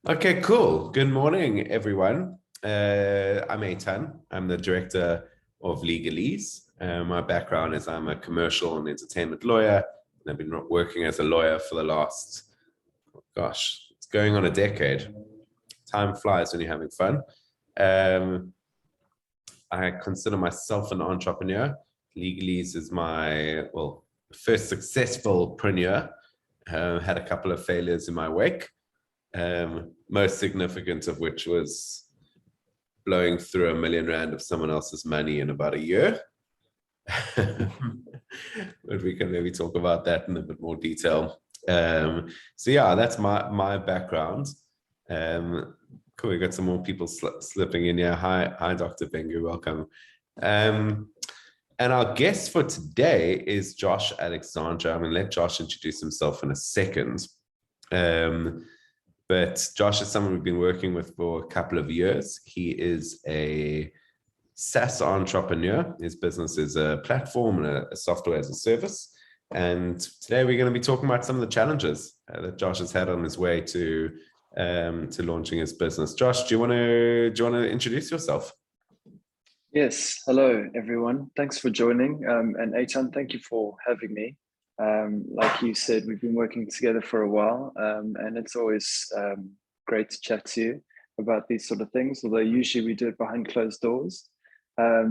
Okay, cool. Good morning, everyone. I'm Eitan. I'm the director of Legalese. My background is I'm a commercial and entertainment lawyer, and I've been working as a lawyer for the last, gosh, it's going on a decade. Time flies when you're having fun. Um, I consider myself an entrepreneur. Legalese is my, well, first successful preneur. Had a couple of failures in my wake. Most significant of which was blowing through R1 million of someone else's money in about a year. But we can maybe talk about that in a bit more detail. So yeah, that's my background. Cool, we got some more people slipping in here. Hi, Dr. Bengu, welcome. And our guest for today is Josh Alexandre. I'm going to let Josh introduce himself in a second. But Josh is someone we've been working with for a couple of years. He is a SaaS entrepreneur. His business is a platform and a software as a service. And today we're going to be talking about some of the challenges that Josh has had on his way to launching his business. Josh, do you want to introduce yourself? Yes. Hello, everyone. Thanks for joining. And Eitan, thank you for having me. Like you said, we've been working together for a while, and it's always great to chat to you about these sort of things, although usually we do it behind closed doors. I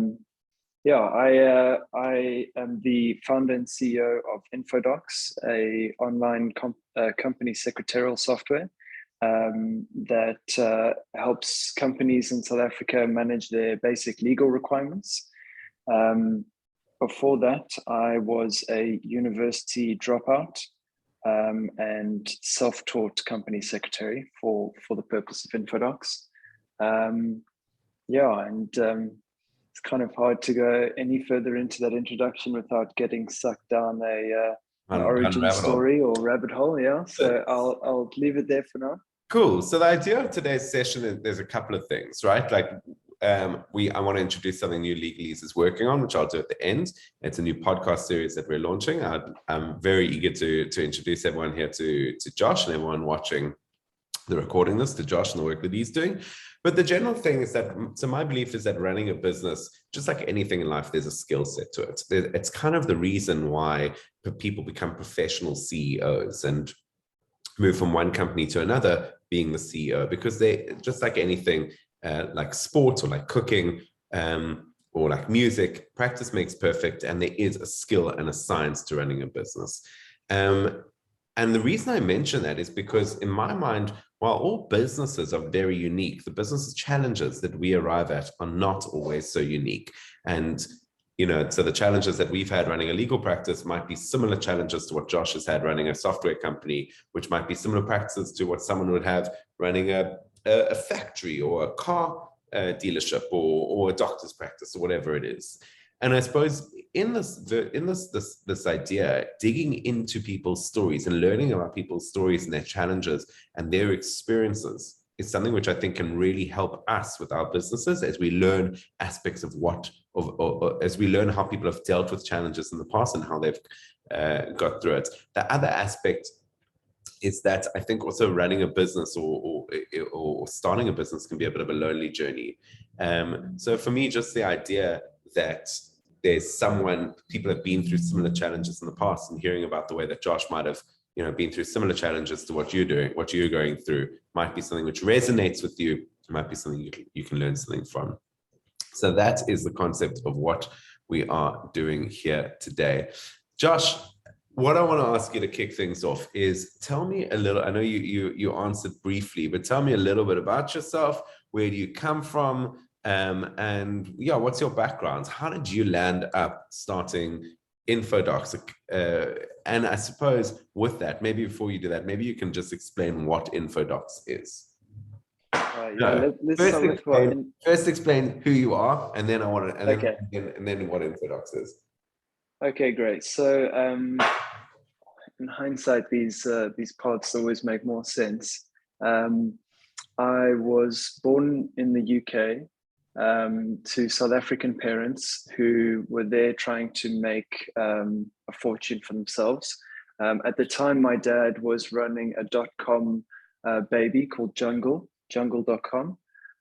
am the founder and CEO of InfoDocs, a online company secretarial software that helps companies in South Africa manage their basic legal requirements. Before that, I was a university dropout and self-taught company secretary for the purpose of InfoDocs. It's kind of hard to go any further into that introduction without getting sucked down an origin story or rabbit hole. Yeah, so I'll leave it there for now. Cool. So the idea of today's session is there's a couple of things, right? Like I want to introduce something new Legalese is working on, which I'll do at the end. It's a new podcast series that we're launching. I'm very eager to introduce everyone here to Josh and everyone watching the recording this, to Josh and the work that he's doing. But the general thing is that, so my belief is that running a business, just like anything in life, there's a skill set to it. It's kind of the reason why people become professional CEOs and move from one company to another being the CEO, because they, just like anything, like sport or like cooking or like music, practice makes perfect, and there is a skill and a science to running a business. And the reason I mention that is because in my mind, while all businesses are very unique, the business challenges that we arrive at are not always so unique. And so the challenges that we've had running a legal practice might be similar challenges to what Josh has had running a software company, which might be similar practices to what someone would have running a factory or a car dealership or a doctor's practice or whatever it is. And I suppose in this idea, digging into people's stories and learning about people's stories and their challenges and their experiences is something which I think can really help us with our businesses as we learn aspects of as we learn how people have dealt with challenges in the past and how they've got through it. The other aspect is that I think also running a business or starting a business can be a bit of a lonely journey. So for me, just the idea that there's people have been through similar challenges in the past, and hearing about the way that Josh might have been through similar challenges to what you're going through might be something which resonates with you. It might be something you can learn something from. So that is the concept of what we are doing here today. Josh, what I want to ask you to kick things off is tell me a little, I know you answered briefly, but tell me a little bit about yourself. Where do you come from? And yeah, what's your background? How did you land up starting InfoDocs? And I suppose with that, maybe before you do that, maybe you can just explain what InfoDocs is. First explain who you are, and then and then what InfoDocs is. Okay, great. So in hindsight, these parts always make more sense. I was born in the UK to South African parents who were there trying to make a fortune for themselves. At the time, my dad was running a .com baby called jungle.com.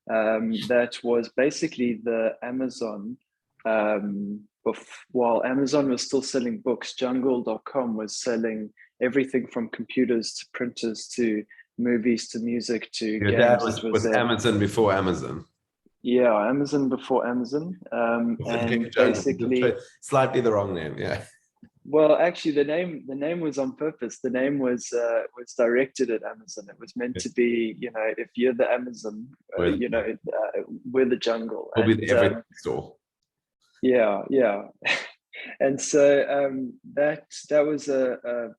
That was basically the Amazon, while Amazon was still selling books, jungle.com was selling everything from computers to printers to movies to music to Your games. dad was Amazon before Amazon. Yeah, Amazon before Amazon. And basically slightly the wrong name, yeah. Well, actually, the name was on purpose. The name was directed at Amazon. It was meant to be, if you're the Amazon, we're the jungle. We'll be the everything store. Yeah, yeah. And so that was that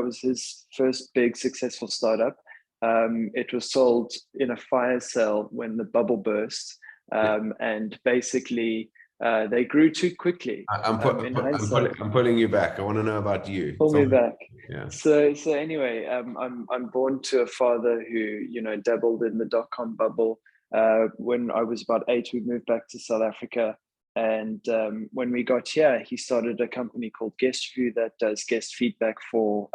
was his first big successful startup. It was sold in a fire sale when the bubble burst, and basically. They grew too quickly. I'm pulling you back. I want to know about you. Pull me back. Yeah. So anyway, I'm born to a father who dabbled in the .com bubble. When I was about 8, we moved back to South Africa, and when we got here, he started a company called Guest Review that does guest feedback for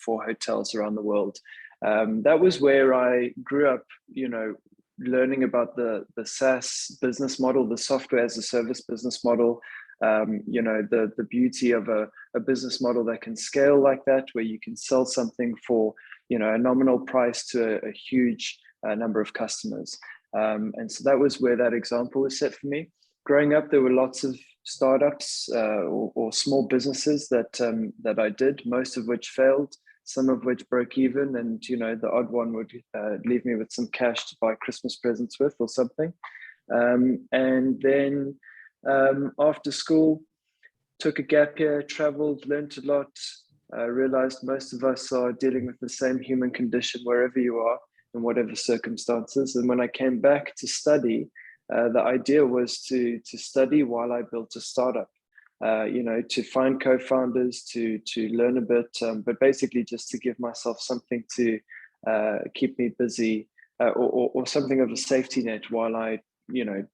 hotels around the world. That was where I grew up. Learning about the SaaS business model, the software as a service business model, the beauty of a business model that can scale like that, where you can sell something for, a nominal price to a huge number of customers. And so that was where that example was set for me. Growing up, there were lots of startups or small businesses that I did, most of which failed. Some of which broke even, and the odd one would leave me with some cash to buy Christmas presents with or something. And then after school, took a gap year, traveled, learned a lot, realized most of us are dealing with the same human condition wherever you are, in whatever circumstances. And when I came back to study, the idea was to study while I built a startup. To find co-founders, to learn a bit, but basically just to give myself something to keep me busy, or something of a safety net while I,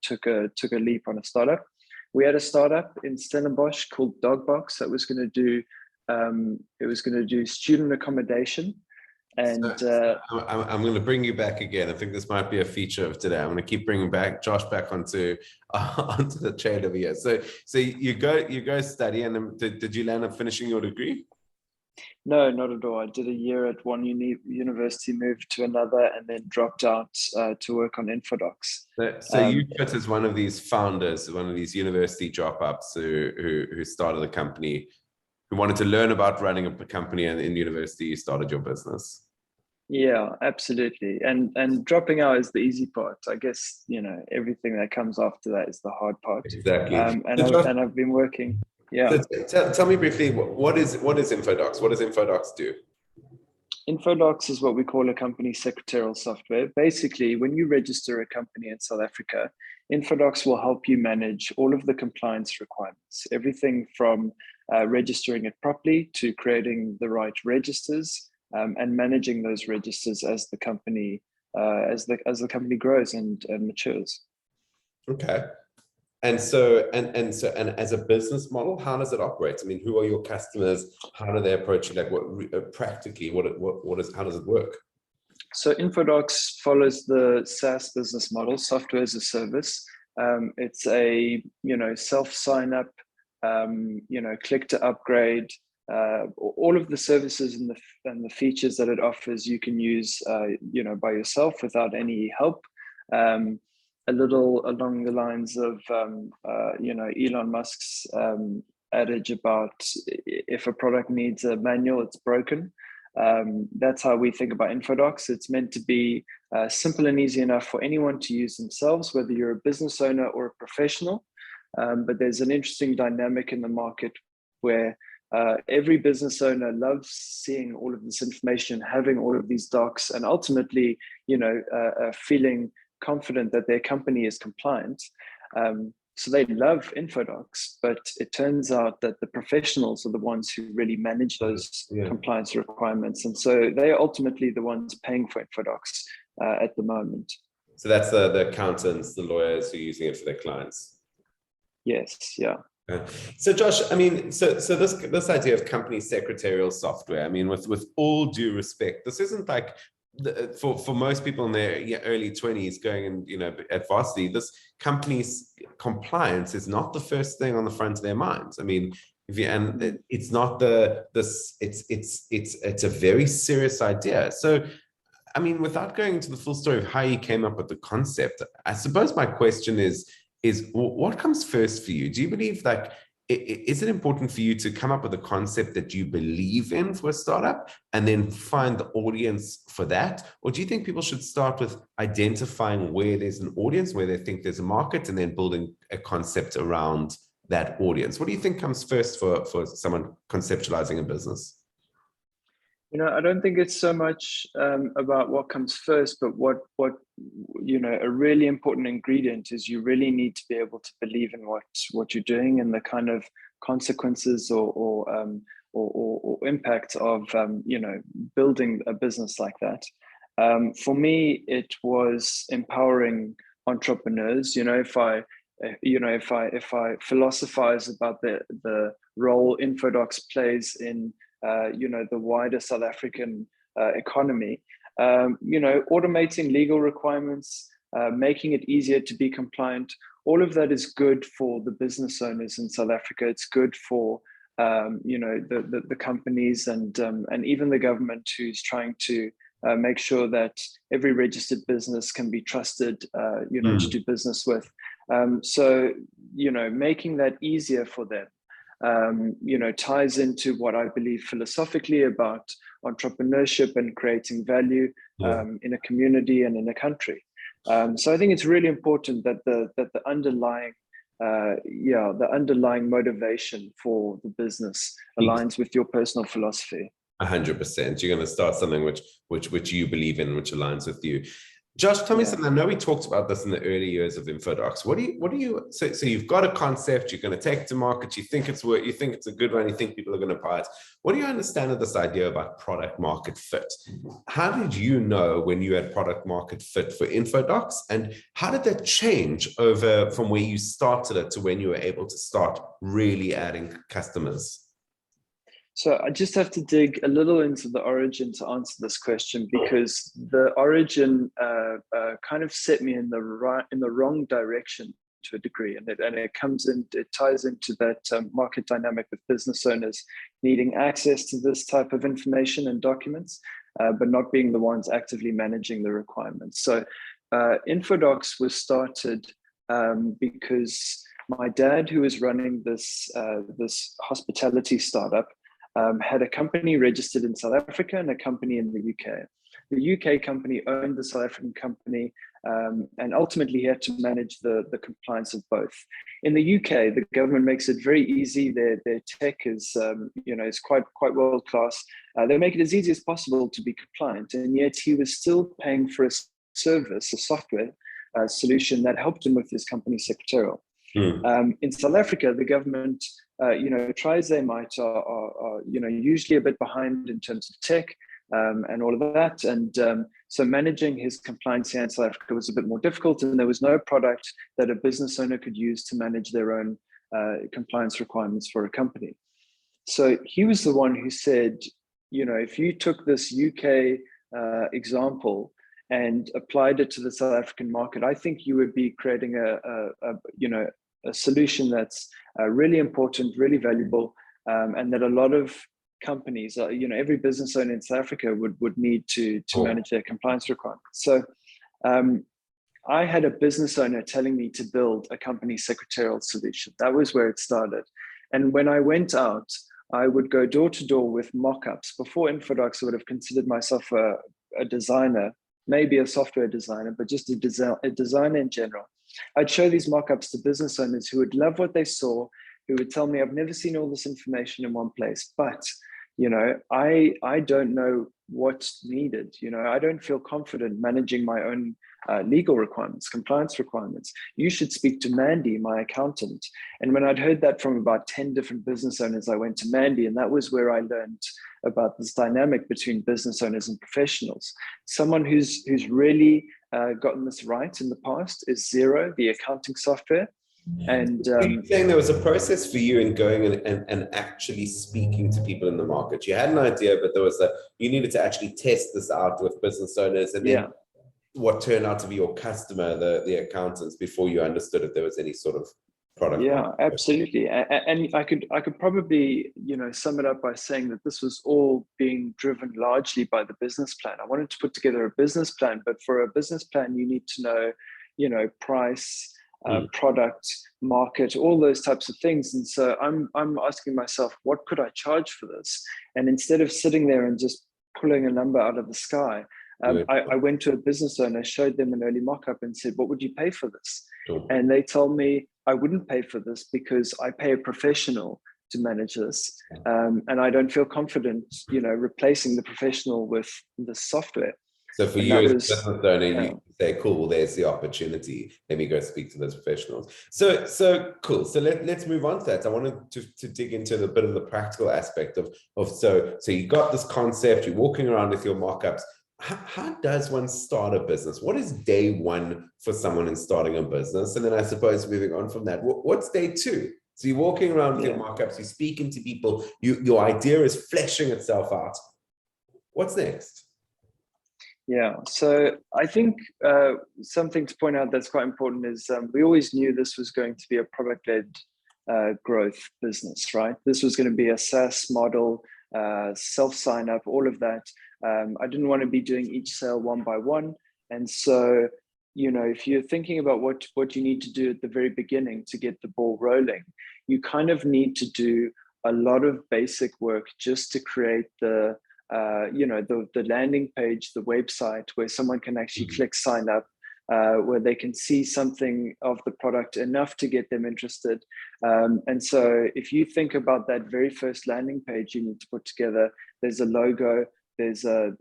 took a leap on a startup. We had a startup in Stellenbosch called Dogbox that was going to do student accommodation. And I'm going to bring you back again. I think this might be a feature of today. I'm going to keep bringing Josh back onto the chain over here. So you go study, and then did you land up finishing your degree? No, not at all. I did a year at one university, moved to another, and then dropped out to work on InfoDocs. So you fit as one of these founders, one of these university drop-ups who started a company, who wanted to learn about running a company, and in university you started your business. Yeah, absolutely. And dropping out is the easy part. I guess, everything that comes after that is the hard part. Exactly. And I've been working. Yeah. So tell me briefly, what is InfoDocs? What does InfoDocs do? InfoDocs is what we call a company secretarial software. Basically, when you register a company in South Africa, InfoDocs will help you manage all of the compliance requirements, everything from registering it properly to creating the right registers, and managing those registers as the company grows and matures. Okay. And so as a business model, how does it operate? I mean, who are your customers? How do they approach it? Like how does it work? So InfoDocs follows the SaaS business model, software as a service. It's a self sign up, click to upgrade. All of the services and the features that it offers, you can use by yourself without any help. A little along the lines of Elon Musk's adage about if a product needs a manual, it's broken. That's how we think about InfoDocs. It's meant to be simple and easy enough for anyone to use themselves, whether you're a business owner or a professional. But there's an interesting dynamic in the market where every business owner loves seeing all of this information, having all of these docs, and ultimately, feeling confident that their company is compliant. So they love InfoDocs, but it turns out that the professionals are the ones who really manage those compliance requirements. And so they're ultimately the ones paying for InfoDocs at the moment. So that's the accountants, the lawyers who are using it for their clients. Yes, yeah. So Josh, I mean, so this idea of company secretarial software, I mean, with all due respect, this isn't like for most people in their early 20s going and at varsity, this company's compliance is not the first thing on the front of their minds. I mean, it's not it's a very serious idea. So I mean, without going into the full story of how you came up with the concept, I suppose my question is what comes first for you? Do you believe that is it important for you to come up with a concept that you believe in for a startup and then find the audience for that? Or do you think people should start with identifying where there's an audience, where they think there's a market, and then building a concept around that audience? What do you think comes first for someone conceptualizing a business? I don't think it's so much about what comes first, but what a really important ingredient is you really need to be able to believe in what you're doing and the kind of consequences or impact of building a business like that. For me, it was empowering entrepreneurs. If I philosophize about the role InfoDocs plays in the wider South African economy, automating legal requirements, making it easier to be compliant, all of that is good for the business owners in South Africa. It's good for the companies and even the government, who's trying to make sure that every registered business can be trusted to do business with. So making that easier for them ties into what I believe philosophically about entrepreneurship and creating value in a community and in a country. So I think it's really important that the underlying motivation for the business aligns with your personal philosophy. 100%. You're going to start something which you believe in, which aligns with you. Josh, tell me something. I know we talked about this in the early years of InfoDocs. So you've got a concept, you're going to take it to market, you think it's a good one, you think people are going to buy it. What do you understand of this idea about product market fit? How did you know when you had product market fit for InfoDocs, and how did that change over from where you started it to when you were able to start really adding customers? So I just have to dig a little into the origin to answer this question, because the origin kind of set me in the wrong direction to a degree, and it ties into that market dynamic with business owners needing access to this type of information and documents, but not being the ones actively managing the requirements. So InfoDocs was started because my dad, who was running this hospitality startup, had a company registered in South Africa and a company in the UK. The UK company owned the South African company, and ultimately he had to manage the compliance of both. In the UK, the government makes it very easy. Their tech is is quite world class. They make it as easy as possible to be compliant, and yet he was still paying for a service, a software solution that helped him with his company secretarial. In South Africa, the government, try as they might, are usually a bit behind in terms of tech and all of that. And so managing his compliance here in South Africa was a bit more difficult, and there was no product that a business owner could use to manage their own compliance requirements for a company. So he was the one who said, if you took this UK example and applied it to the South African market, I think you would be creating a solution that's really important, really valuable, and that a lot of companies, every business owner in South Africa would need to manage their compliance requirements. So I had a business owner telling me to build a company secretarial solution. That was where it started. And when I went out, I would go door to door with mock-ups. Before InfoDocs, I would have considered myself a designer, maybe a software designer, but just a designer in general. I'd show these mock-ups to business owners who would love what they saw, who would tell me, I've never seen all this information in one place, but I don't know what's needed. I don't feel confident managing my own legal requirements, compliance requirements. You should speak to Mandy, my accountant. And when I'd heard that from about 10 different business owners, I went to Mandy, and that was where I learned about this dynamic between business owners and professionals. Someone who's really gotten this right in the past is Xero, the accounting software. And Are you saying there was a process for you in going and actually speaking to people in the market? You had an idea, but you needed to actually test this out with business owners, and then what turned out to be your customer, the accountants, before you understood if there was any sort of product. Yeah, absolutely. And I could probably, sum it up by saying that this was all being driven largely by the business plan. I wanted to put together a business plan, but for a business plan, you need to know, price, product, market, all those types of things. And so I'm asking myself, what could I charge for this? And instead of sitting there and just pulling a number out of the sky, I went to a business owner, showed them an early mock-up and said, what would you pay for this? Sure. And they told me, I wouldn't pay for this because I pay a professional to manage this. And I don't feel confident, replacing the professional with the software. So for you as a business owner, you say, cool, well, there's the opportunity. Let me go speak to those professionals. So cool. So let's move on to that. I wanted to dig into a bit of the practical aspect of so you got this concept, you're walking around with your mock-ups. How does one start a business? What is day one for someone in starting a business? And then I suppose moving on from that, what's day two? So you're walking around with your mock-ups, you're speaking to people, your idea is fleshing itself out. What's next? Yeah, so I think something to point out that's quite important is we always knew this was going to be a product-led growth business, right? This was going to be a SaaS model, self-sign up, all of that. I didn't want to be doing each sale one by one. And so, if you're thinking about what you need to do at the very beginning to get the ball rolling, you kind of need to do a lot of basic work just to create the landing page, the website where someone can actually click sign up, where they can see something of the product enough to get them interested. And so if you think about that very first landing page you need to put together, there's a logo, there's a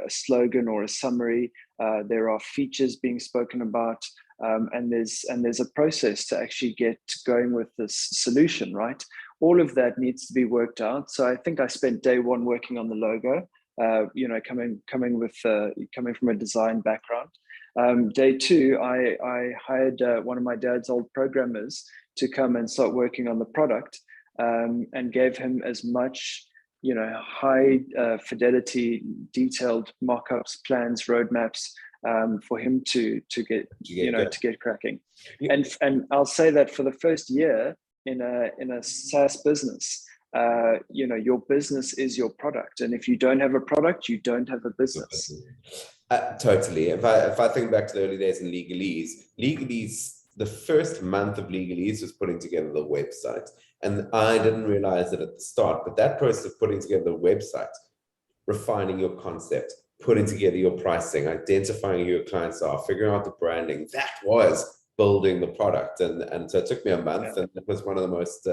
slogan or a summary, there are features being spoken about, and there's a process to actually get going with this solution, right? All of that needs to be worked out. So I think I spent day one working on the logo, coming from a design background. Day two, I hired one of my dad's old programmers to come and start working on the product, and gave him as much high fidelity, detailed mock-ups, plans, roadmaps, for him to get cracking. Yeah. And I'll say that for the first year in a SaaS business, your business is your product, and if you don't have a product, you don't have a business. Totally. If I think back to the early days in Legalese, the first month of Legalese was putting together the website. And I didn't realize it at the start, but that process of putting together the website, refining your concept, putting together your pricing, identifying who your clients are, figuring out the branding, that was building the product. And so it took me a month, and it was one of the most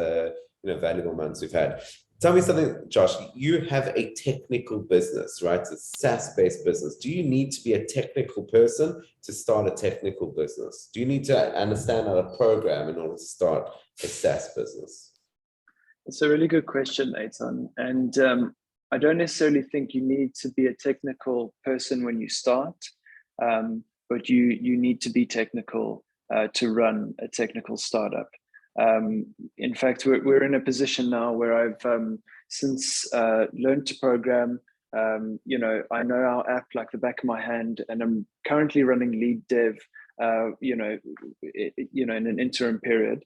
valuable months we've had. Tell me something, Josh. You have a technical business, right? It's a SaaS-based business. Do you need to be a technical person to start a technical business? Do you need to understand how to program in order to start a SaaS business? It's a really good question, Eitan. And I don't necessarily think you need to be a technical person when you start, but you need to be technical to run a technical startup. In fact, we're in a position now where I've since learned to program. I know our app like the back of my hand, and I'm currently running lead dev, in an interim period.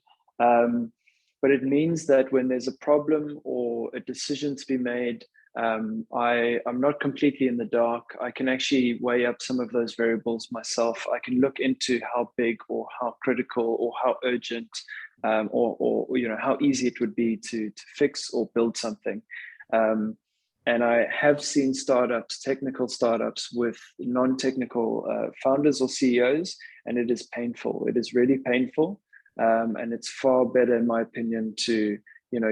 But it means that when there's a problem or a decision to be made, I'm not completely in the dark. I can actually weigh up some of those variables myself. I can look into how big or how critical or how urgent, or how easy it would be to fix or build something. And I have seen technical startups with non-technical founders or CEOs, and it is painful. It is really painful. And it's far better, in my opinion, to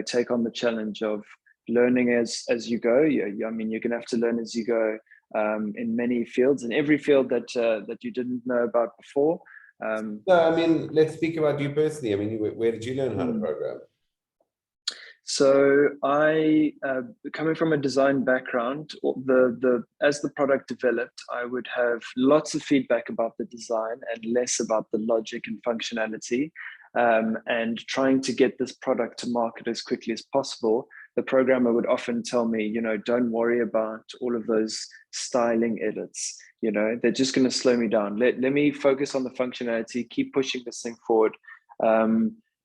take on the challenge of learning as you go. You're going to have to learn as you go, in many fields, in every field that you didn't know about before. Let's speak about you personally. Where did you learn how to program? So I, coming from a design background, as the product developed, I would have lots of feedback about the design and less about the logic and functionality. and trying to get this product to market as quickly as possible, the programmer would often tell me, you know, don't worry about all of those styling edits. You know, they're just going to slow me down. Let me focus on the functionality, keep pushing this thing forward.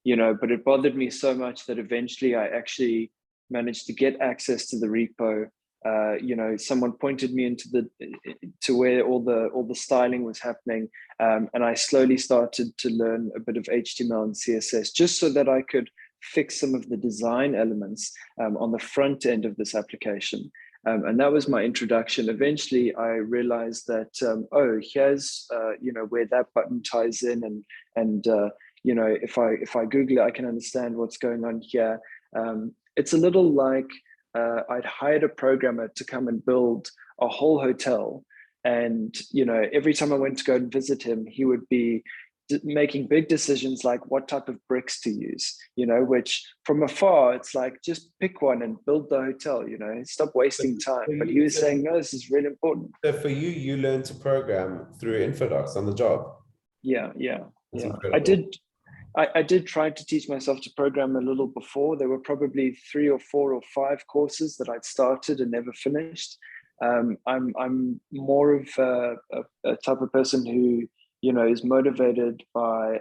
You know, but it bothered me so much that eventually I actually managed to get access to the repo. You know, someone pointed me to where all the styling was happening, and I slowly started to learn a bit of HTML and CSS just so that I could fix some of the design elements on the front end of this application. And that was my introduction. Eventually, I realized that oh, here's you know, where that button ties in, and you know, if I Google it, I can understand what's going on here. It's a little like I'd hired a programmer to come and build a whole hotel, and you know, every time I went to go and visit him, he would be making big decisions like what type of bricks to use, you know, which from afar it's like, just pick one and build the hotel, you know, stop wasting time. But he was saying, no, this is really important. So for you, you learned to program through InfoDocs on the job. Yeah. That's Incredible. I did try to teach myself to program a little before. There were probably 3 or 4 or 5 courses that I'd started and never finished. I'm more of a type of person who, you know, is motivated by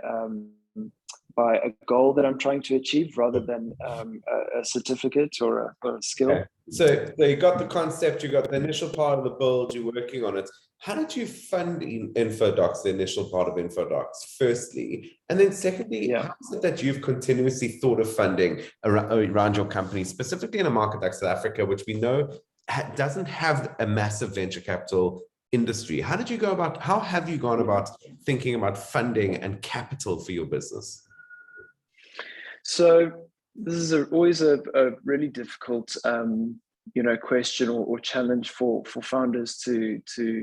a goal that I'm trying to achieve rather than a certificate or a skill. Okay. So you got the concept, you got the initial part of the build, you're working on it. How did you fund InfoDocs, the initial part of InfoDocs, firstly? And then secondly, how is it that you've continuously thought of funding around your company, specifically in a market like South Africa, which we know doesn't have a massive venture capital industry? How have you gone about thinking about funding and capital for your business? So this is always a really difficult you know, question or challenge for founders to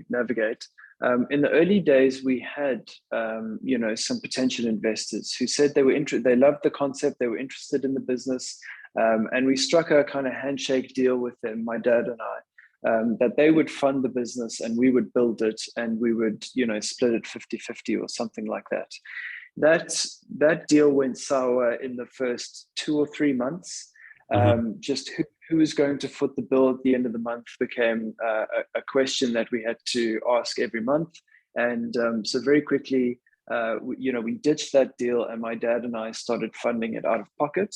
navigate. In the early days, we had you know, some potential investors who said they loved the concept, they were interested in the business, and we struck a kind of handshake deal with them, my dad and I, that they would fund the business and we would build it, and we would, you know, split it 50-50 or something like that. That deal went sour in the first 2 or 3 months. Just who was going to foot the bill at the end of the month became a question that we had to ask every month. And so very quickly, you know, we ditched that deal, and my dad and I started funding it out of pocket.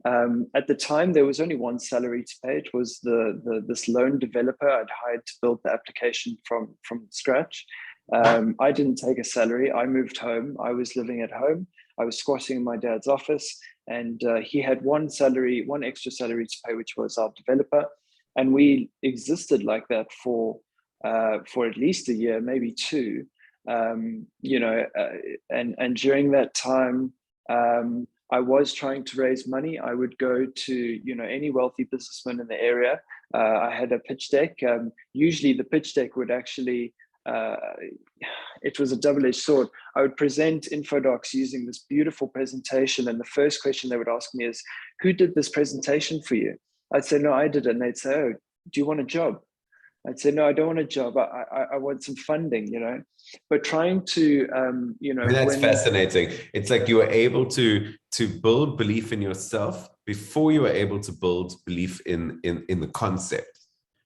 At the time, there was only one salary to pay. It was this loan developer I'd hired to build the application from scratch. I didn't take a salary. I moved home. I was living at home. I was squatting in my dad's office, and he had one extra salary to pay, which was our developer. And we existed like that for at least a year, maybe 2. You know, and during that time, I was trying to raise money. I would go to, you know, any wealthy businessman in the area. I had a pitch deck. Usually the pitch deck would actually, it was a double-edged sword. I would present InfoDocs using this beautiful presentation, and the first question they would ask me is, who did this presentation for you? I'd say, no, I did it. And they'd say, oh, do you want a job? I'd say, no, I don't want a job. I want some funding, you know. But trying to, you know, I mean, that's fascinating. It's like you were able to build belief in yourself before you were able to build belief in the concept,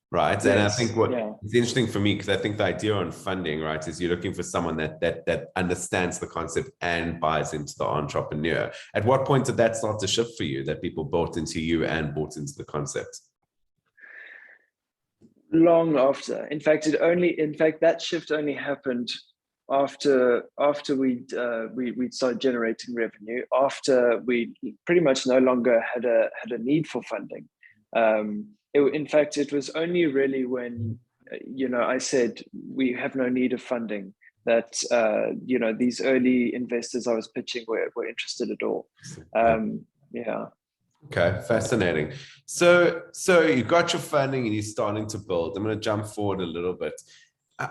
right? Yes. And I think what is interesting for me, because I think the idea on funding, right, is you're looking for someone that understands the concept and buys into the entrepreneur. At what point did that start to shift for you, that people bought into you and bought into the concept? Long after. In fact, that shift only happened after we'd started generating revenue, after we pretty much no longer had a need for funding. In fact, it was only really when, you know, I said we have no need of funding that you know, these early investors I was pitching were interested at all. Yeah. Okay, fascinating. So you got your funding and you're starting to build. I'm going to jump forward a little bit.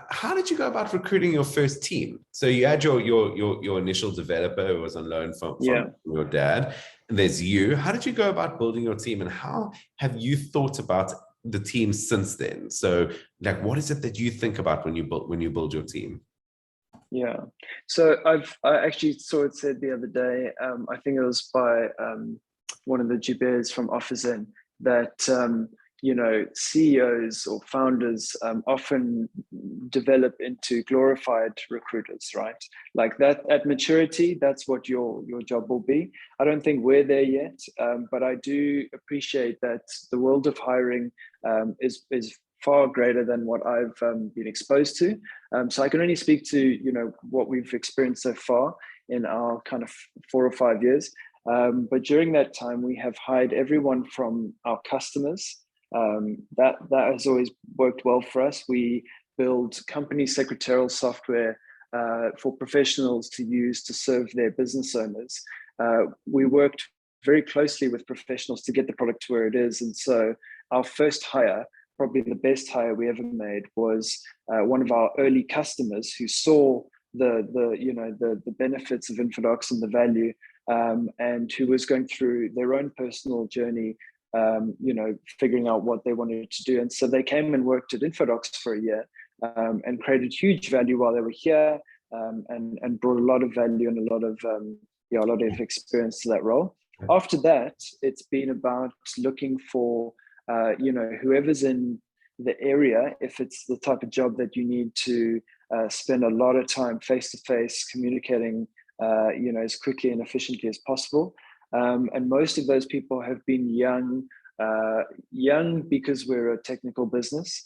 How did you go about recruiting your first team? So you had your initial developer who was on loan from your dad, and there's you. How did you go about building your team, and how have you thought about the team since then? So, like, what is it that you think about when you build your team? Yeah. So I actually saw it said the other day, I think it was by one of the Jubers from Offizen, that CEOs or founders often develop into glorified recruiters, right? Like that at maturity, that's what your job will be. I don't think we're there yet, but I do appreciate that the world of hiring is far greater than what I've been exposed to. So I can only speak to what we've experienced so far in our kind of 4 or 5 years. But during that time, we have hired everyone from our customers. That has always worked well for us. We build company secretarial software for professionals to use to serve their business owners. We worked very closely with professionals to get the product to where it is. And so our first hire, probably the best hire we ever made, was one of our early customers who saw the benefits of InfoDocs and the value, and who was going through their own personal journey, figuring out what they wanted to do. And so they came and worked at InfoDocs for a year, and created huge value while they were here, and brought a lot of value and a lot of experience to that role. After that, it's been about looking for whoever's in the area, if it's the type of job that you need to spend a lot of time face-to-face communicating, as quickly and efficiently as possible. And most of those people have been young because we're a technical business,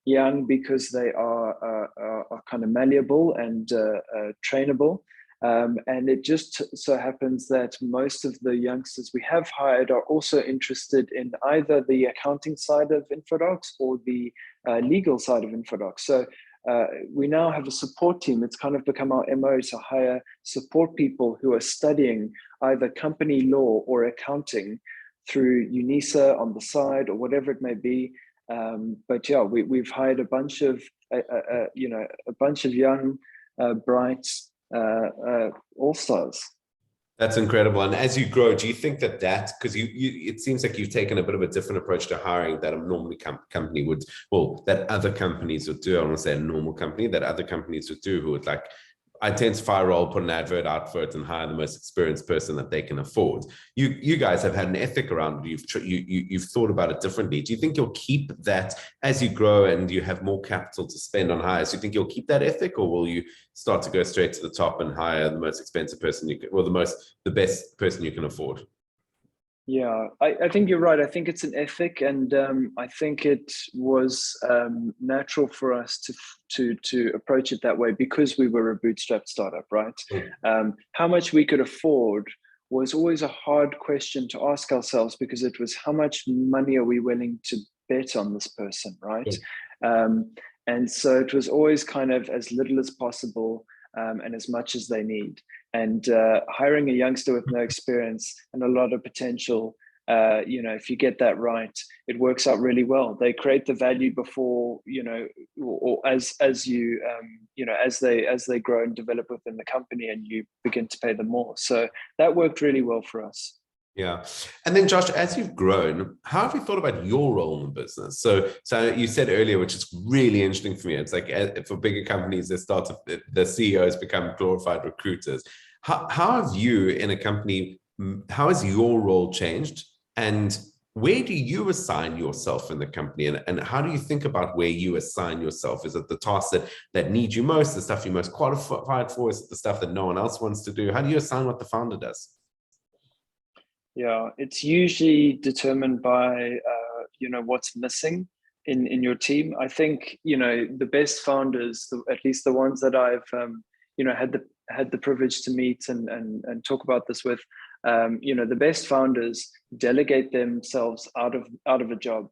young because they are kind of malleable and trainable. And it just so happens that most of the youngsters we have hired are also interested in either the accounting side of InfoDocs or the legal side of InfoDocs. So we now have a support team. It's kind of become our MO to hire support people who are studying either company law or accounting through UNISA on the side or whatever it may be. But yeah, we've hired a bunch of young, bright all-stars. That's incredible. And as you grow, do you think that because it seems like you've taken a bit of a different approach to hiring that a normally company would, well, that other companies would do. I don't want to say a normal company, that other companies would do, who would identify a role, put an advert out for it, and hire the most experienced person that they can afford. You guys have had an ethic around it. You've thought about it differently. Do you think you'll keep that as you grow and you have more capital to spend on hires? Do you think you'll keep that ethic, or will you start to go straight to the top and hire the most expensive person you can, or the best person you can afford? Yeah, I think you're right. I think it's an ethic, and I think it was natural for us to approach it that way because we were a bootstrap startup, right? How much we could afford was always a hard question to ask ourselves, because it was, how much money are we willing to bet on this person, right? And so it was always kind of as little as possible, and as much as they need. And hiring a youngster with no experience and a lot of potential, if you get that right, it works out really well. They create the value before, or as they grow and develop within the company, and you begin to pay them more. So that worked really well for us. Yeah. And then Josh, as you've grown, how have you thought about your role in the business? So you said earlier, which is really interesting for me, it's like for bigger companies, the CEOs become glorified recruiters. How have you in a company, how has your role changed? And where do you assign yourself in the company? And how do you think about where you assign yourself? Is it the tasks that need you most, the stuff you're most qualified for? Is it the stuff that no one else wants to do? How do you assign what the founder does? Yeah, it's usually determined by what's missing in your team. I think the best founders, at least the ones that I've had the privilege to meet and talk about this with, the best founders delegate themselves out of a job,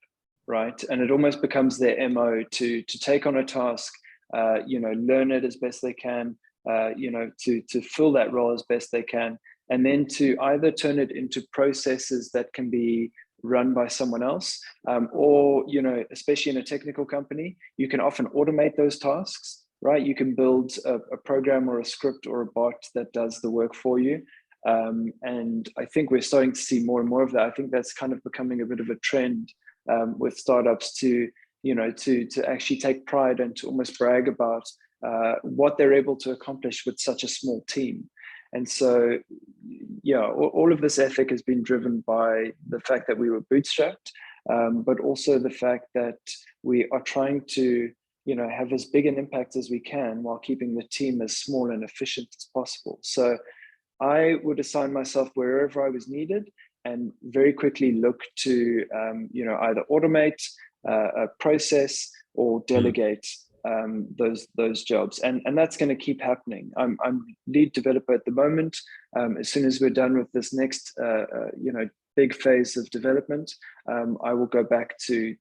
right? And it almost becomes their MO to take on a task, learn it as best they can, to fill that role as best they can. And then to either turn it into processes that can be run by someone else, or, especially in a technical company, you can often automate those tasks, right? You can build a program or a script or a bot that does the work for you. And I think we're starting to see more and more of that. I think that's kind of becoming a bit of a trend with startups to to actually take pride and to almost brag about what they're able to accomplish with such a small team. And so, yeah, all of this ethic has been driven by the fact that we were bootstrapped, but also the fact that we are trying to, have as big an impact as we can while keeping the team as small and efficient as possible. So I would assign myself wherever I was needed and very quickly look to, either automate a process or delegate those jobs, and that's going to keep happening. I'm lead developer at the moment. As soon as we're done with this next big phase of development, I will go back to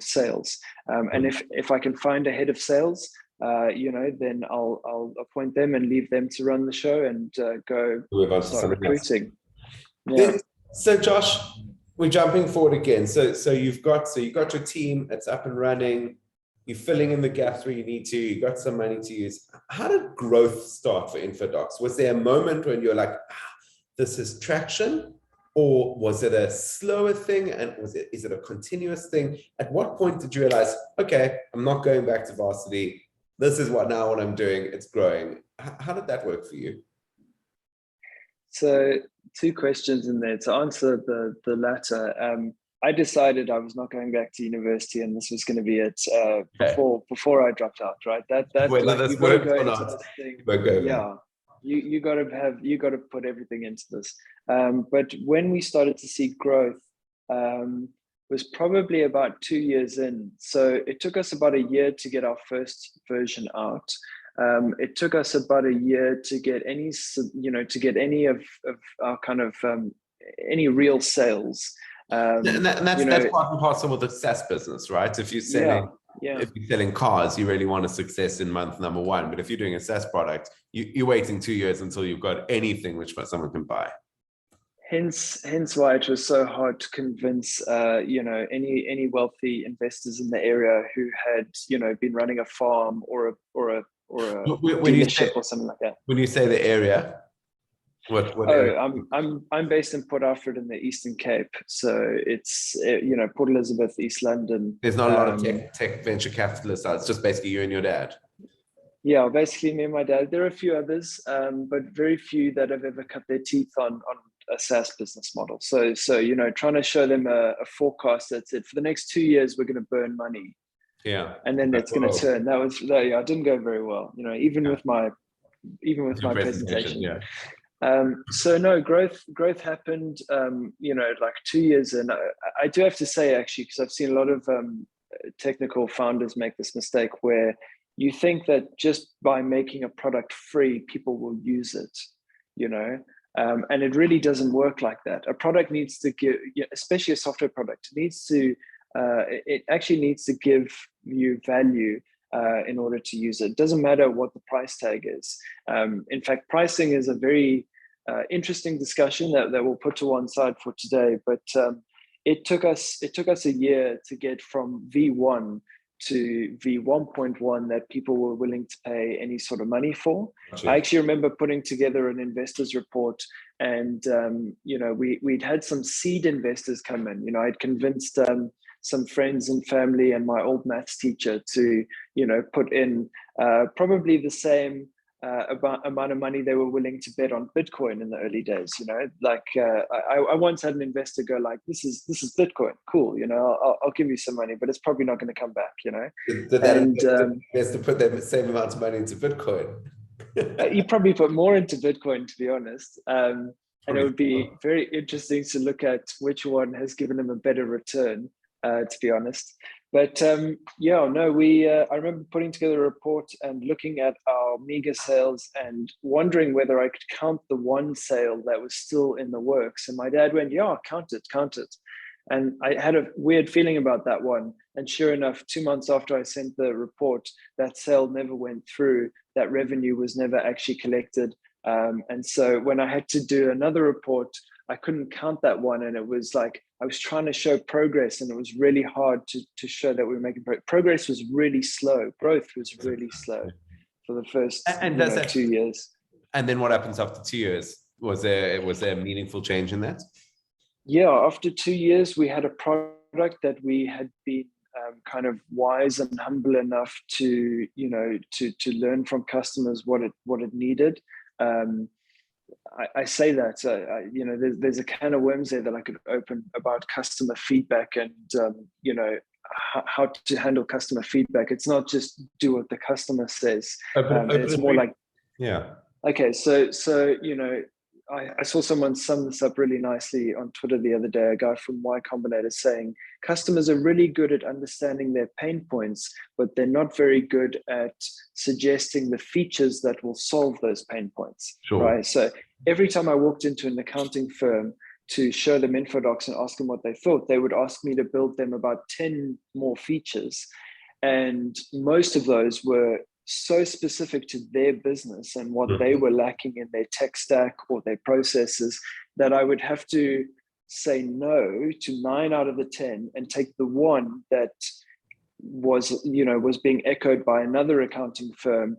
sales, and if I can find a head of sales, then I'll appoint them and leave them to run the show and go start recruiting. Yeah. So Josh, we're jumping forward again. So you've got your team, it's up and running. You're filling in the gaps where you need to. You got some money to use. How did growth start for InfoDocs? Was there a moment when you're like, this is traction, or was it a slower thing? And is it a continuous thing? At what point did you realize, okay, I'm not going back to varsity. This is what I'm doing. It's growing. How did that work for you? So 2 questions in there. To answer the latter, I decided I was not going back to university, and this was going to be it before I dropped out. Right? That whether like, this works or not, you got to put everything into this. But when we started to see growth, was probably about 2 years in. So it took us about a year to get our first version out. It took us about a year to get any of our kind of any real sales. And that's part and parcel with the SaaS business, right? If you're selling, if you're selling cars, you really want a success in month number 1. But if you're doing a SaaS product, you're waiting 2 years until you've got anything which someone can buy. Hence why it was so hard to convince any wealthy investors in the area who had been running a farm or a dealership or something like that. When you say the area, what area? I'm based in Port Alfred in the Eastern Cape, so it's Port Elizabeth, East London. There's not a lot of tech venture capitalists. It's just basically you and your dad. Yeah, basically me and my dad. There are a few others, but very few that have ever cut their teeth on a SaaS business model. So trying to show them a forecast that said for the next 2 years we're going to burn money. Yeah, and then it's going to turn. It didn't go very well. Even with my presentation. Yeah. So no, growth happened. Like 2 years in. I do have to say actually, because I've seen a lot of technical founders make this mistake where you think that just by making a product free, people will use it. And it really doesn't work like that. A product needs to give, especially a software product, it actually needs to give you value in order to use it. It doesn't matter what the price tag is. In fact, pricing is a very interesting discussion that we'll put to one side for today. But it took us a year to get from V1 to V1.1 that people were willing to pay any sort of money for. Gotcha. I actually remember putting together an investors report, and we'd had some seed investors come in. I'd convinced some friends and family and my old maths teacher to put in probably the same amount of money they were willing to bet on Bitcoin in the early days. I once had an investor go like, this is Bitcoin, cool, I'll give you some money, but it's probably not going to come back. Has to put that same amount of money into Bitcoin. You probably put more into Bitcoin, to be honest. And it would be very interesting to look at which one has given him a better return, to be honest. But I remember putting together a report and looking at our meager sales and wondering whether I could count the one sale that was still in the works. And my dad went, yeah, count it. And I had a weird feeling about that one. And sure enough, 2 months after I sent the report, that sale never went through. That revenue was never actually collected. And so when I had to do another report, I couldn't count that one. And it was like, I was trying to show progress, and it was really hard to show that we were making progress. Was really slow. Growth was really slow for the first 2 years. And then what happens after 2 years? Was there a meaningful change in that? Yeah, after 2 years, we had a product that we had been kind of wise and humble enough to, to learn from customers what it needed. I say that, there's a can of worms there that I could open about customer feedback and, how to handle customer feedback. It's not just do what the customer says. It's more like, yeah. Okay, so I saw someone sum this up really nicely on Twitter the other day, a guy from Y Combinator saying, customers are really good at understanding their pain points, but they're not very good at suggesting the features that will solve those pain points, Sure. right? So every time I walked into an accounting firm to show them InfoDocs and ask them what they thought, they would ask me to build them about 10 more features. And most of those were so specific to their business and what they were lacking in their tech stack or their processes that I would have to say no to 9 out of the 10 and take the one that was being echoed by another accounting firm.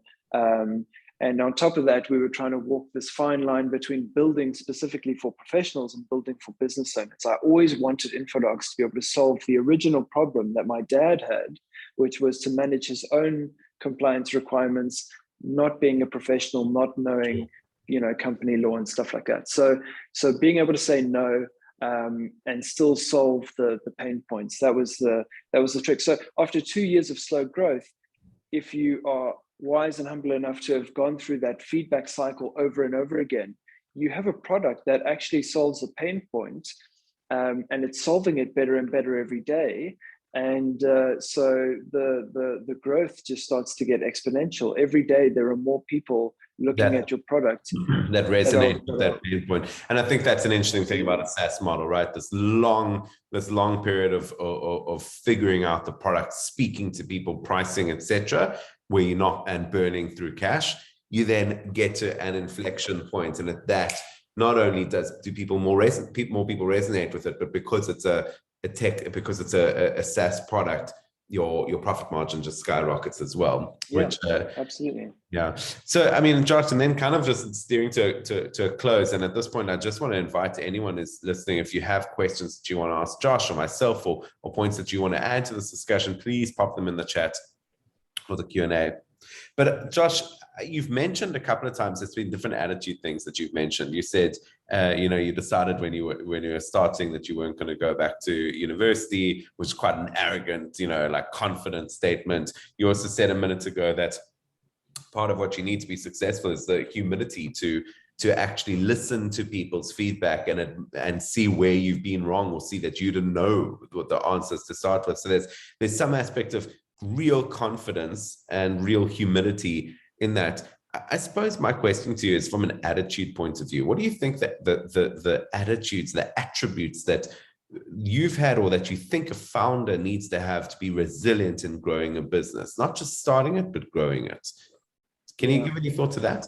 And on top of that, we were trying to walk this fine line between building specifically for professionals and building for business owners. I always wanted InfoDocs to be able to solve the original problem that my dad had, which was to manage his own compliance requirements, not being a professional, not knowing, company law and stuff like that. So being able to say no and still solve the pain points, that was the trick. So after 2 years of slow growth, if you are wise and humble enough to have gone through that feedback cycle over and over again, you have a product that actually solves a pain point, and it's solving it better and better every day. And so the growth just starts to get exponential. Every day there are more people looking at your product that resonate with that pain point. And I think that's an interesting thing about a SaaS model, right? This long period of figuring out the product, speaking to people, pricing, etc., where you're not and burning through cash. You then get to an inflection point, and at that, not only do more people resonate with it, but because it's a SaaS product, your profit margin just skyrockets as well. Yeah, absolutely. Yeah. So, I mean, Josh, and then kind of just steering to a close. And at this point, I just want to invite anyone who's listening, if you have questions that you want to ask Josh or myself, or points that you want to add to this discussion, please pop them in the chat or the Q&A. But Josh, you've mentioned a couple of times, there's been different attitude things that you've mentioned. You said, you decided when you were starting that you weren't going to go back to university, which is quite an arrogant, confident statement. You also said a minute ago that part of what you need to be successful is the humility to actually listen to people's feedback and see where you've been wrong, or see that you didn't know what the answers to start with. So there's some aspect of real confidence and real humility in that. I suppose my question to you is from an attitude point of view. What do you think that the attitudes, the attributes that you've had, or that you think a founder needs to have to be resilient in growing a business, not just starting it, but growing it? Can you give any thought to that?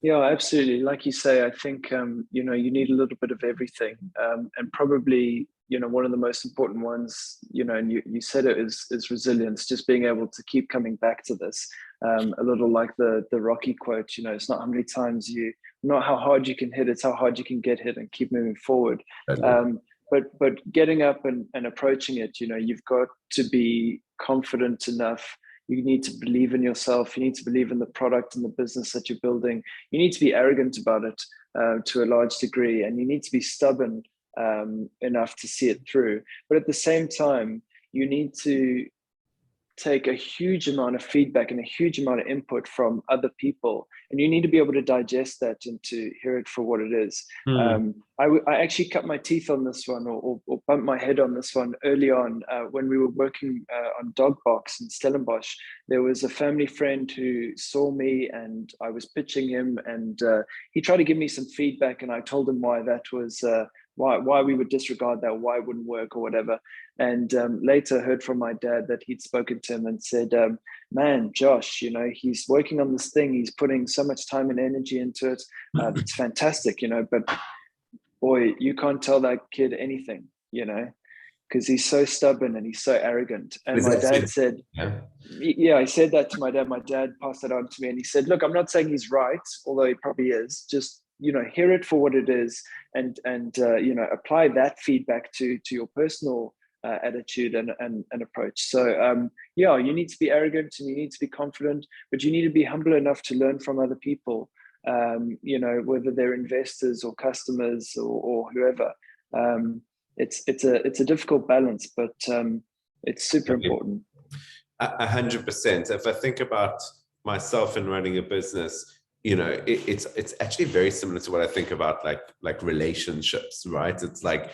Yeah, absolutely. Like you say, I think, you need a little bit of everything. And probably, one of the most important ones, and you said it is resilience, just being able to keep coming back to this. A little like the Rocky quote, it's not how many times not how hard you can hit, it's how hard you can get hit and keep moving forward. But getting up and approaching it, you've got to be confident enough. You need to believe in yourself. You need to believe in the product and the business that you're building. You need to be arrogant about it to a large degree, and you need to be stubborn enough to see it through. But at the same time, you need to take a huge amount of feedback and a huge amount of input from other people, and you need to be able to digest that and to hear it for what it is. I actually cut my teeth on this one, or bumped my head on this one early on when we were working on Dogbox in Stellenbosch. There was a family friend who saw me and I was pitching him, and he tried to give me some feedback, and I told him why that was why we would disregard that, why it wouldn't work or whatever. And later heard from my dad that he'd spoken to him and said, man, Josh, he's working on this thing. He's putting so much time and energy into it. It's fantastic, but boy, you can't tell that kid anything, because he's so stubborn and he's so arrogant. And my dad said, I said that to my dad. My dad passed it on to me, and he said, look, I'm not saying he's right, although he probably is. Just hear it for what it is, and apply that feedback to your personal attitude and approach. So yeah, you need to be arrogant and you need to be confident, but you need to be humble enough to learn from other people. You know, whether they're investors or customers or whoever. It's a difficult balance, but it's super important. 100%. If I think about myself in running a business, you know, it's actually very similar to what I think about like relationships, right? It's like,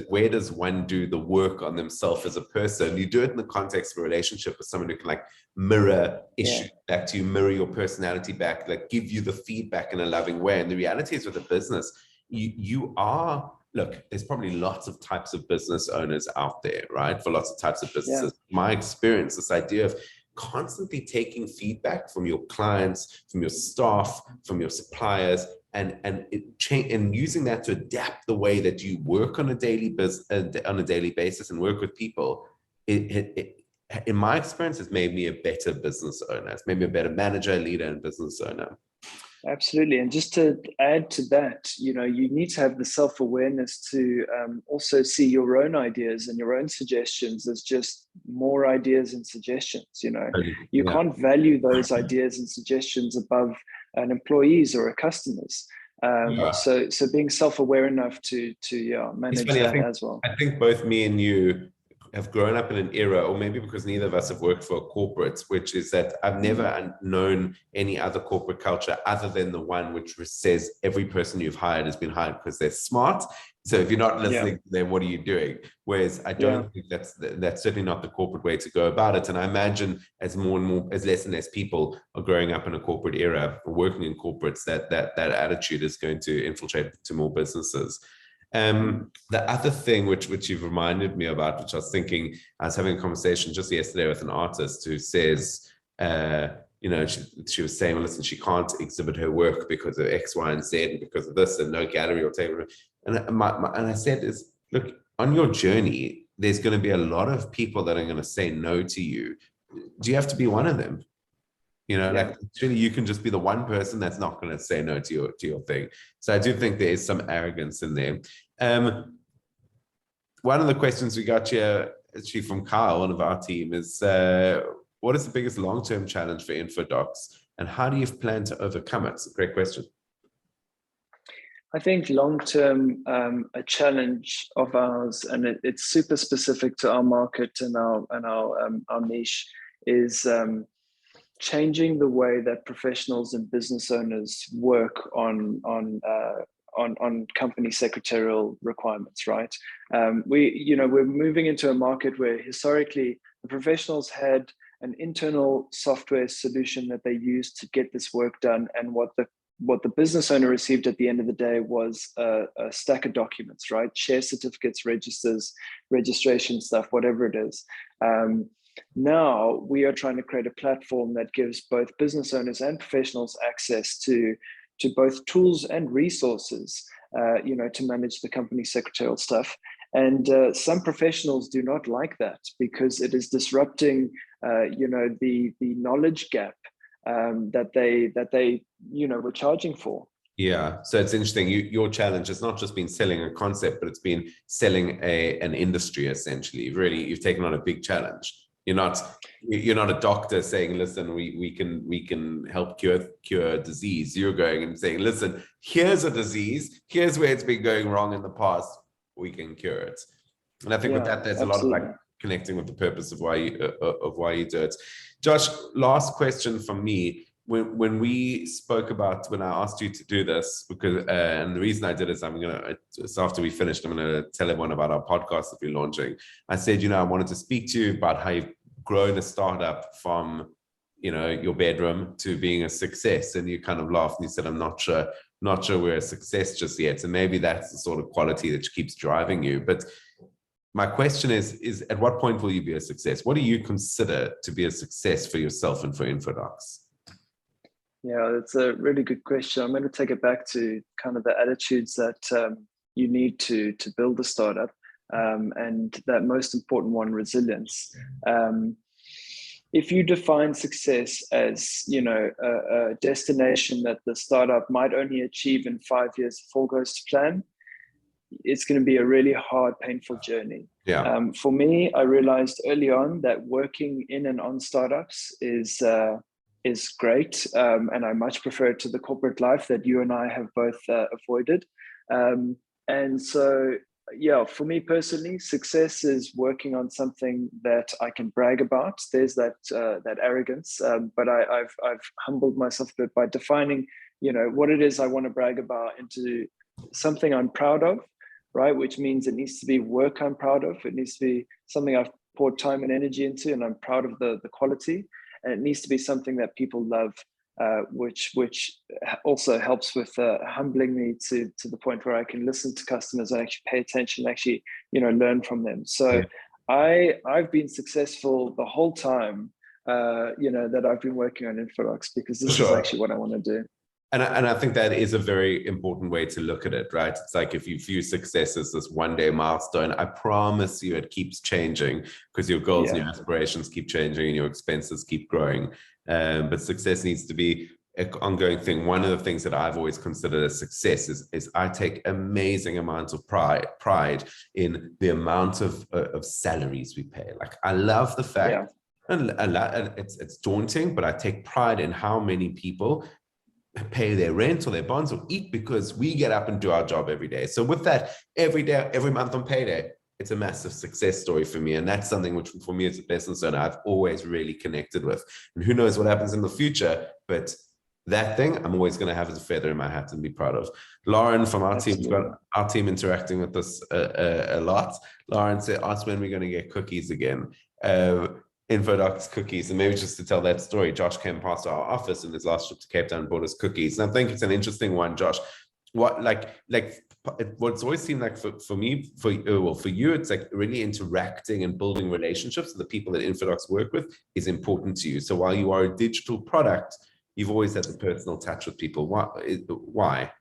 where does one do the work on themselves as a person? You do it in the context of a relationship with someone who can like mirror issues back to you, mirror your personality back, like give you the feedback in a loving way. And the reality is with a business, you are, look, there's probably lots of types of business owners out there, right? For lots of types of businesses. My experience, this idea of constantly taking feedback from your clients, from your staff, from your suppliers, and using that to adapt the way that you work on a daily basis and work with people. In my experience, has made me a better business owner. It's made me a better manager, leader, and business owner. Absolutely. And just to add to that, you know, you need to have the self-awareness to also see your own ideas and your own suggestions as just more ideas and suggestions. You know, you can't value those ideas and suggestions above an employee's or a customer's. So being self-aware enough to manage that as well. I think both me and you have grown up in an era, or maybe because neither of us have worked for a corporate, which is that I've never known any other corporate culture other than the one which says every person you've hired has been hired because they're smart. So if you're not listening to them, what are you doing? Whereas I don't think that's certainly not the corporate way to go about it. And I imagine as less and less people are growing up in a corporate era or working in corporates, that attitude is going to infiltrate to more businesses. The other thing which you've reminded me about, which I was thinking, I was having a conversation just yesterday with an artist who says, you know, she was saying, well, listen, she can't exhibit her work because of X, Y, and Z, and because of this, and no gallery or table. And I said, look, on your journey, there's going to be a lot of people that are going to say no to you. Do you have to be one of them? You know, like really, you can just be the one person that's not going to say no to your thing. So I do think there is some arrogance in there. One of the questions we got here, actually from Kyle, one of our team, is what is the biggest long-term challenge for InfoDocs, and how do you plan to overcome it? It's a great question. I think long-term, a challenge of ours, and it's super specific to our market and our niche, is changing the way that professionals and business owners work on company secretarial requirements, right? We're moving into a market where historically the professionals had an internal software solution that they used to get this work done, and what the business owner received at the end of the day was a stack of documents, right? Share certificates, registers, registration stuff, whatever it is. Now we are trying to create a platform that gives both business owners and professionals access to both tools and resources, to manage the company secretarial stuff. And some professionals do not like that because it is disrupting, the knowledge gap that they were charging for. Yeah, so it's interesting. Your challenge has not just been selling a concept, but it's been selling an industry essentially. Really, you've taken on a big challenge. You're not a doctor saying, listen, we can help cure a disease. You're going and saying, listen, here's a disease, here's where it's been going wrong in the past, we can cure it. And I think with that, there's absolutely a lot of like connecting with the purpose of why you do it. Josh, last question from me. When we spoke about, when I asked you to do this, because and the reason I did is so after we finished, I'm gonna tell everyone about our podcast that we're launching. I said, I wanted to speak to you about how you've grown a startup from, your bedroom to being a success. And you kind of laughed and you said, I'm not sure we're a success just yet. So maybe that's the sort of quality that keeps driving you. But my question is at what point will you be a success? What do you consider to be a success for yourself and for InfoDocs? Yeah, that's a really good question. I'm going to take it back to kind of the attitudes that you need to build a startup, and that most important one, resilience. If you define success as, a destination that the startup might only achieve in 5 years if all goes to plan, it's going to be a really hard, painful journey. For me, I realized early on that working in and on startups is great, and I much prefer it to the corporate life that you and I have both avoided. And so, yeah, for me personally, success is working on something that I can brag about. There's that arrogance, but I've humbled myself a bit by defining, what it is I want to brag about into something I'm proud of, right? Which means it needs to be work I'm proud of. It needs to be something I've poured time and energy into, and I'm proud of the quality. And it needs to be something that people love, which also helps with humbling me to the point where I can listen to customers and actually pay attention, actually, learn from them. So I've been successful the whole time, that I've been working on InfoDocs, because this is actually what I want to do. And I think that is a very important way to look at it, right? It's like if you view success as this one-day milestone, I promise you it keeps changing, because your goals and your aspirations keep changing and your expenses keep growing. But success needs to be an ongoing thing. One of the things that I've always considered as success is I take amazing amounts of pride in the amount of salaries we pay. Like, I love the fact, and it's daunting, but I take pride in how many people pay their rent or their bonds or eat because we get up and do our job every day. So with that, every day, every month on payday, it's a massive success story for me. And that's something which for me as a business owner, I've always really connected with. And who knows what happens in the future, but that thing I'm always going to have as a feather in my hat and be proud of. Lauren from our team, we've got our team interacting with us a lot. Lauren said, ask when we're going to get cookies again. InfoDocs cookies. And maybe just to tell that story, Josh came past our office in his last trip to Cape Town and bought us cookies. And I think it's an interesting one, Josh. What's always seemed like for me, for you, it's like really interacting and building relationships with the people that InfoDocs work with is important to you. So while you are a digital product, you've always had the personal touch with people. Why?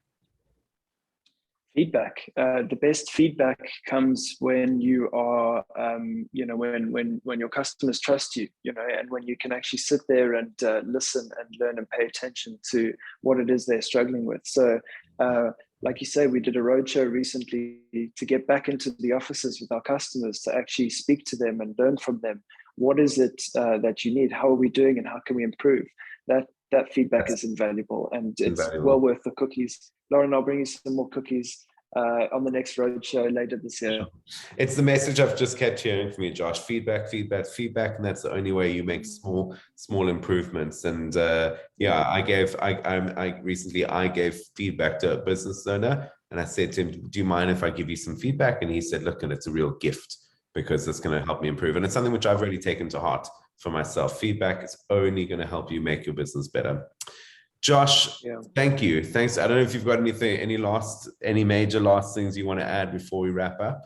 Feedback. The best feedback comes when you are, when your customers trust you, and when you can actually sit there and listen and learn and pay attention to what it is they're struggling with. So, like you say, we did a roadshow recently to get back into the offices with our customers to actually speak to them and learn from them. What is it that you need? How are we doing, and how can we improve? That feedback is invaluable, and it's well worth the cookies. Lauren, I'll bring you some more cookies on the next roadshow later this year. It's the message I've just kept hearing from you, Josh. Feedback, and that's the only way you make small improvements. And I recently gave feedback to a business owner, and I said to him, "Do you mind if I give you some feedback?" And he said, "Look, and it's a real gift because it's going to help me improve." And it's something which I've really taken to heart for myself. Feedback is only going to help you make your business better. Josh, thank you. Thanks. I don't know if you've got anything, any major last things you want to add before we wrap up?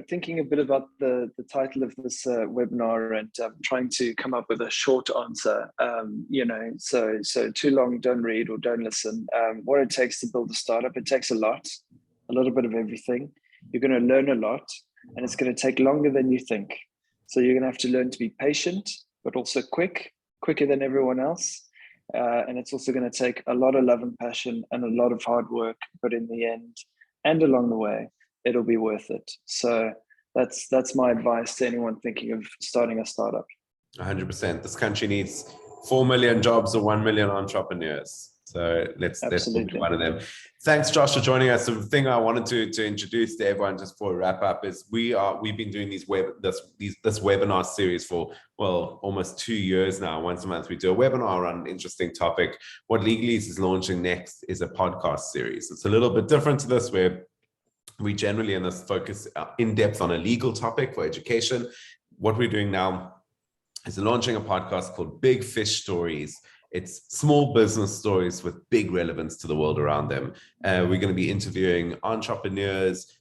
Thinking a bit about the title of this webinar and trying to come up with a short answer, so too long, don't read or don't listen. What it takes to build a startup, it takes a little bit of everything. You're going to learn a lot, and it's going to take longer than you think. So you're going to have to learn to be patient, but also quicker than everyone else. And it's also going to take a lot of love and passion and a lot of hard work, but in the end and along the way, it'll be worth it. So that's my advice to anyone thinking of starting a startup. 100%. This country needs 4 million jobs or 1 million entrepreneurs. So let's be one of them. Thanks, Josh, for joining us. The thing I wanted to introduce to everyone just before we wrap up is we've been doing this webinar series for almost 2 years now. Once a month we do a webinar on an interesting topic. What Legalese is launching next is a podcast series. It's a little bit different to this, where we generally in this focus in depth on a legal topic for education. What we're doing now is launching a podcast called Big Fish Stories. It's small business stories with big relevance to the world around them. We're going to be interviewing entrepreneurs,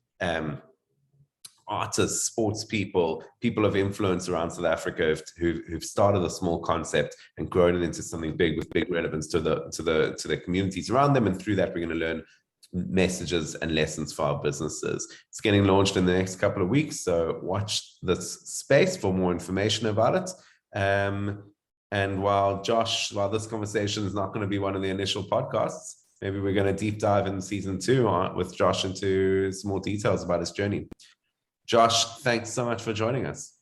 artists, sports people of influence around South Africa who've started a small concept and grown it into something big with big relevance to the communities around them. And through that, we're going to learn messages and lessons for our businesses. It's getting launched in the next couple of weeks, so watch this space for more information about it. And while this conversation is not going to be one of the initial podcasts, maybe we're going to deep dive in season 2 with Josh into some more details about his journey. Josh, thanks so much for joining us.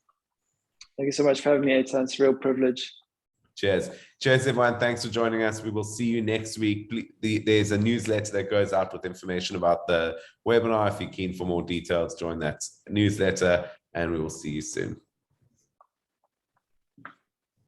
Thank you so much for having me, Eitan. It's a real privilege. Cheers. Cheers, everyone. Thanks for joining us. We will see you next week. There's a newsletter that goes out with information about the webinar. If you're keen for more details, join that newsletter, and we will see you soon.